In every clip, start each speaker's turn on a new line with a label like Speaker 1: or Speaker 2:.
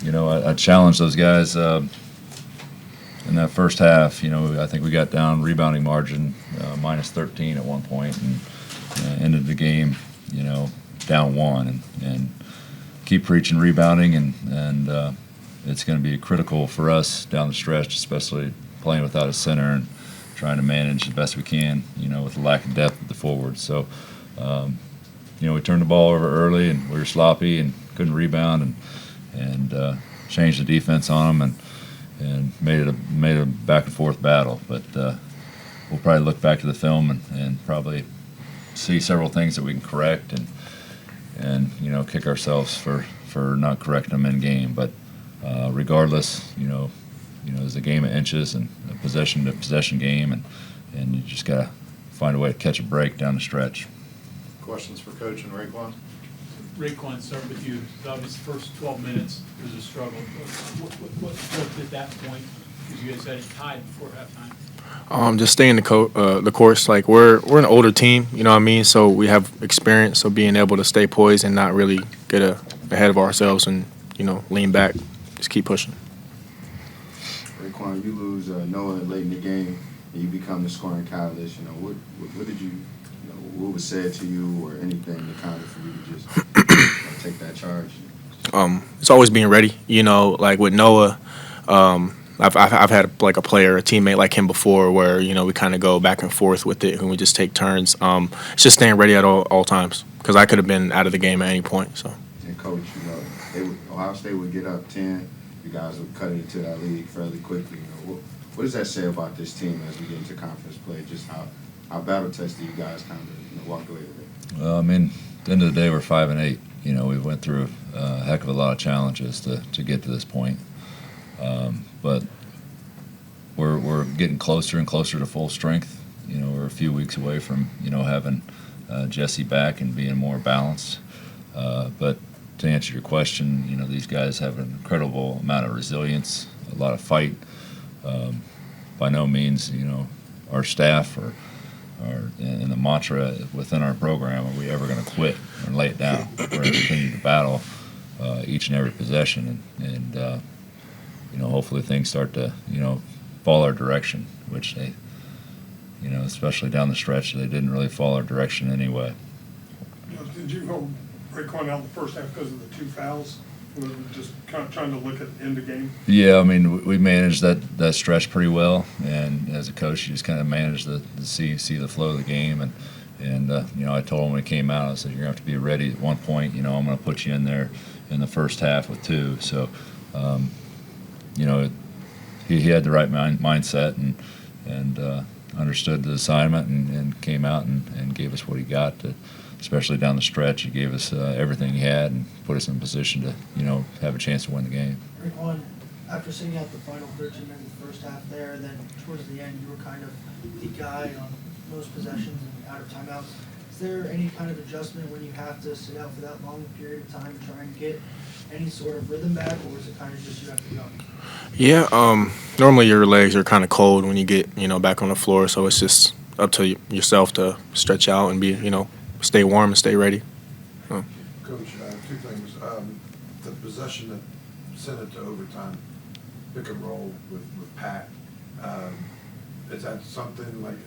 Speaker 1: I challenged those guys in that first half. I think we got down rebounding margin minus 13 at one point, and ended the game, down one, and keep preaching rebounding, and it's going to be critical for us down the stretch, especially playing without a center and trying to manage the best we can, with the lack of depth at the forward. So, we turned the ball over early, and we were sloppy and couldn't rebound, and changed the defense on them, and made it a back and forth battle. But we'll probably look back to the film and probably see several things that we can correct, and kick ourselves for not correcting them in game. But regardless, it's a game of inches and a possession to possession game, and you just gotta find a way to catch a break down the stretch.
Speaker 2: Questions for Coach and RaeQuan?
Speaker 3: RaeQuan, start with you. Obviously, the first 12 minutes was a struggle. What worked at that point? Because you guys had it tied before halftime.
Speaker 4: Just staying the course. Like we're an older team, you know what I mean. So we have experience. So being able to stay poised and not really get ahead of ourselves, and lean back, just keep pushing.
Speaker 5: RaeQuan, you lose Noah late in the game, and you become the scoring catalyst. What did you, what was said to you, or anything to kind of for you to just take that charge?
Speaker 4: It's always being ready. Like with Noah, I've had like a teammate like him before, where we kind of go back and forth with it, and we just take turns. It's just staying ready at all times, because I could have been out of the game at any point. So.
Speaker 5: And Coach, Ohio State would get up 10. You guys would cut into that lead fairly quickly. What does that say about this team as we get into conference play? Just how battle tested you guys kind of walked away with it?
Speaker 1: Well, at the end of the day, we're 5-8. We went through a heck of a lot of challenges to get to this point. But we're getting closer and closer to full strength. We're a few weeks away from having Jesse back and being more balanced. But to answer your question, these guys have an incredible amount of resilience, a lot of fight. By no means, our staff or and the mantra within our program, are we ever going to quit and lay it down? We're going to continue to battle each and every possession, and hopefully things start to fall our direction, which they, especially down the stretch, they didn't really fall our direction anyway.
Speaker 6: Did you hold RaeQuan out in the first half because of the two fouls? Was it just kind of trying to look at the end of the game?
Speaker 1: Yeah, we managed that stretch pretty well, and as a coach, you just kind of manage to see the flow of the game, and I told him when he came out, I said, you're going to have to be ready at one point. I'm going to put you in there in the first half with two. So, he had the right mindset and understood the assignment, and came out and gave us what he got, especially down the stretch. He gave us everything he had and put us in a position to have a chance to win the game.
Speaker 7: RaeQuan, after sitting out the final 13 minutes of the first half there, then towards the end you were kind of the guy on most possessions and out of timeouts. Is there any kind of adjustment when you have to sit out for that long period of time to try and get any sort of rhythm back, or is it kind of just you have to go?
Speaker 4: Yeah, normally your legs are kind of cold when you get back on the floor, so it's just up to yourself to stretch out and be stay warm and stay ready.
Speaker 8: Coach, two things. The possession that sent it to overtime, pick and roll with Pat, is that something like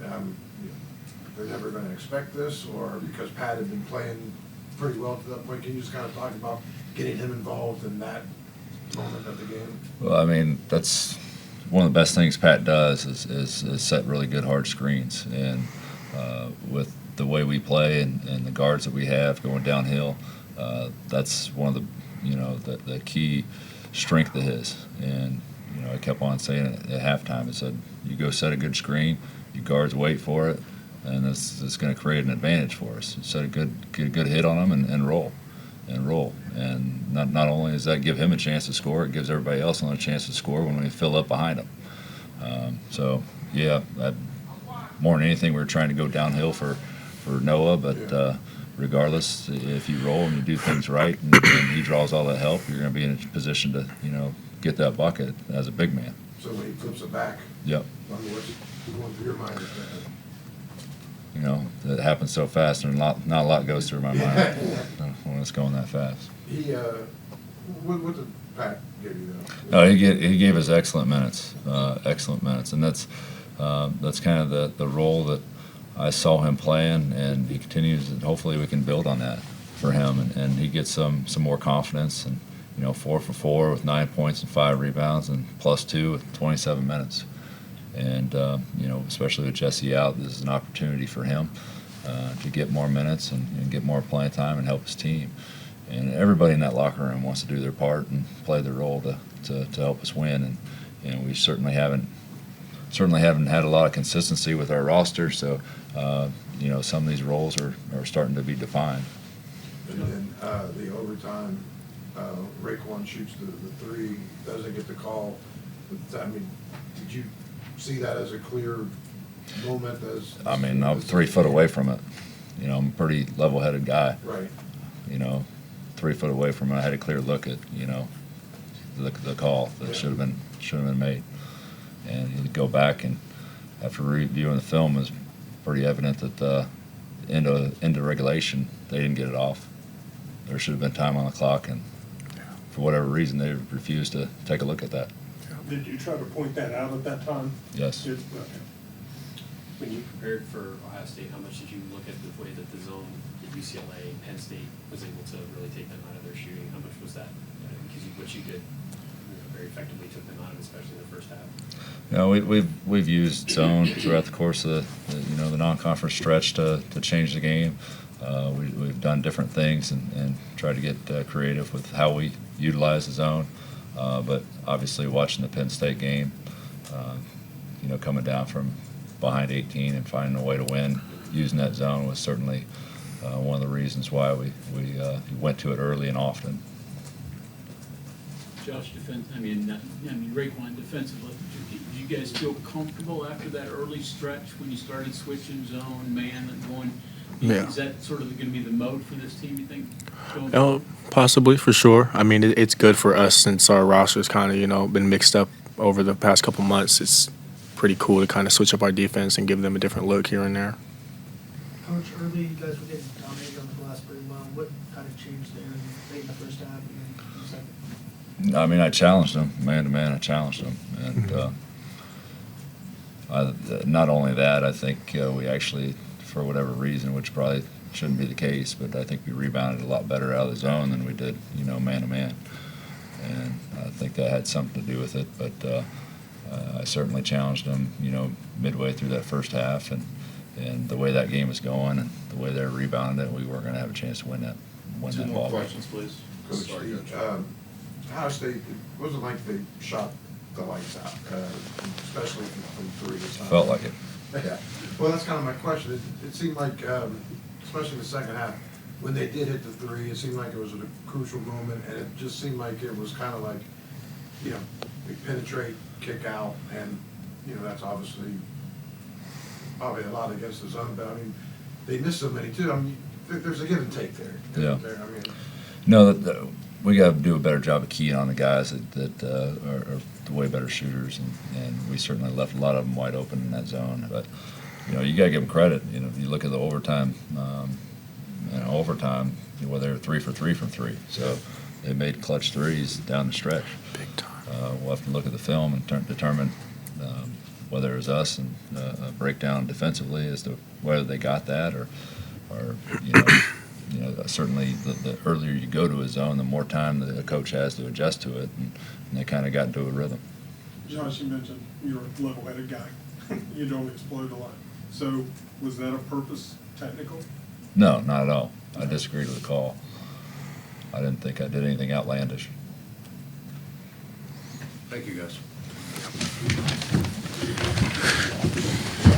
Speaker 8: they're never going to expect this, or because Pat had been playing pretty well to that point? Can you just kind of talk about getting him involved in that moment of the game?
Speaker 1: Well, that's one of the best things Pat does is set really good hard screens, and with the way we play and the guards that we have going downhill, that's one of the key strength of his. And I kept on saying it at halftime. I said, you go set a good screen, you guards wait for it, and it's going to create an advantage for us. Set a good hit on them and roll. And not only does that give him a chance to score, it gives everybody else a chance to score when we fill up behind them. So yeah, more than anything, we're trying to go downhill for Noah, but regardless, if you roll and you do things right, and he draws all that help, you're going to be in a position to get that bucket as a big man.
Speaker 8: So when he flips it back,
Speaker 1: yep.
Speaker 8: What's going through your mind?
Speaker 1: It happens so fast, and not a lot goes through my mind when it's going that fast.
Speaker 8: He, with the Pat gave you that?
Speaker 1: No, he gave us excellent minutes, and that's kind of the role that I saw him playing, and he continues. And hopefully, we can build on that for him, and he gets some more confidence. And 4 for 4 with 9 points and 5 rebounds, and +2 with 27 minutes. And especially with Jesse out, this is an opportunity for him to get more minutes and get more playing time and help his team. And everybody in that locker room wants to do their part and play their role to help us win. And we certainly haven't had a lot of consistency with our roster. So some of these roles are starting to be defined.
Speaker 8: And then the overtime, RaeQuan shoots the three, doesn't get the call. I mean, did you see that as a clear moment?
Speaker 1: I mean, I'm 3 foot away from it. I'm a pretty level-headed guy.
Speaker 8: Right.
Speaker 1: 3 foot away from it, I had a clear look at the call that should have been made. And you go back, and after reviewing the film, it was pretty evident that into regulation they didn't get it off. There should have been time on the clock, and for whatever reason they refused to take a look at that.
Speaker 6: Did you try to point that out at that time?
Speaker 1: Yes.
Speaker 6: Okay.
Speaker 9: When you prepared for Ohio State, how much did you look at the way that the zone that UCLA, Penn State was able to really take them out of their shooting? How much was that? Because what you did very effectively took them out of it, especially in the first half.
Speaker 1: We've used zone throughout the course of the non-conference stretch to change the game. We've done different things and tried to get creative with how we utilize the zone. But obviously, watching the Penn State game, coming down from behind 18 and finding a way to win using that zone was certainly one of the reasons why we went to it early and often.
Speaker 3: Josh, RaeQuan defensively, did you guys feel comfortable after that early stretch when you started switching zone, man, and going?
Speaker 4: Yeah.
Speaker 3: Is that sort of going to be the mode for this team, you think?
Speaker 4: Possibly, for sure. I mean, it's good for us since our roster's kind of, been mixed up over the past couple months. It's pretty cool to kind of switch up our defense and give them a different look here and there.
Speaker 7: Coach, early you guys were getting dominated on the glass pretty well. What kind of changed there in the first half and then the second?
Speaker 1: I mean, I challenged them man to man. I challenged them, and not only that, I think we actually, for whatever reason, which probably shouldn't be the case, but I think we rebounded a lot better out of the zone than we did, man to man, and I think that had something to do with it. But I certainly challenged them, midway through that first half, and the way that game was going and the way they rebounded it, we weren't going to have a chance to win that
Speaker 2: Two more
Speaker 1: ball.
Speaker 2: questions, please.
Speaker 8: Coach,
Speaker 2: Sorry, Coach.
Speaker 8: Ohio State, it wasn't like they shot the lights out, especially from three.
Speaker 1: Felt like it.
Speaker 8: Yeah. Well, that's kind of my question. It seemed like, especially in the second half, when they did hit the three, it seemed like it was at a crucial moment, and it just seemed like it was kind of like, they penetrate, kick out, and, that's obviously probably a lot against the zone, but I mean, they missed so many too. I mean, there's a give and take there.
Speaker 1: Yeah.
Speaker 8: I mean,
Speaker 1: No, we got to do a better job of keying on the guys that are the way better shooters, and we certainly left a lot of them wide open in that zone. But you got to give them credit. If you look at the overtime, they were 3 for 3 from 3, so they made clutch threes down the stretch.
Speaker 4: Big time.
Speaker 1: We'll have to look at the film and determine whether it was us and a breakdown defensively as to whether they got that or certainly the earlier you go to a zone, the more time the coach has to adjust to it, and they kind of got into a rhythm.
Speaker 6: Josh, you mentioned you're a level-headed guy. You don't explode a lot. So was that a purpose technical?
Speaker 1: No, not at all. I disagreed with the call. I didn't think I did anything outlandish.
Speaker 2: Thank you, guys.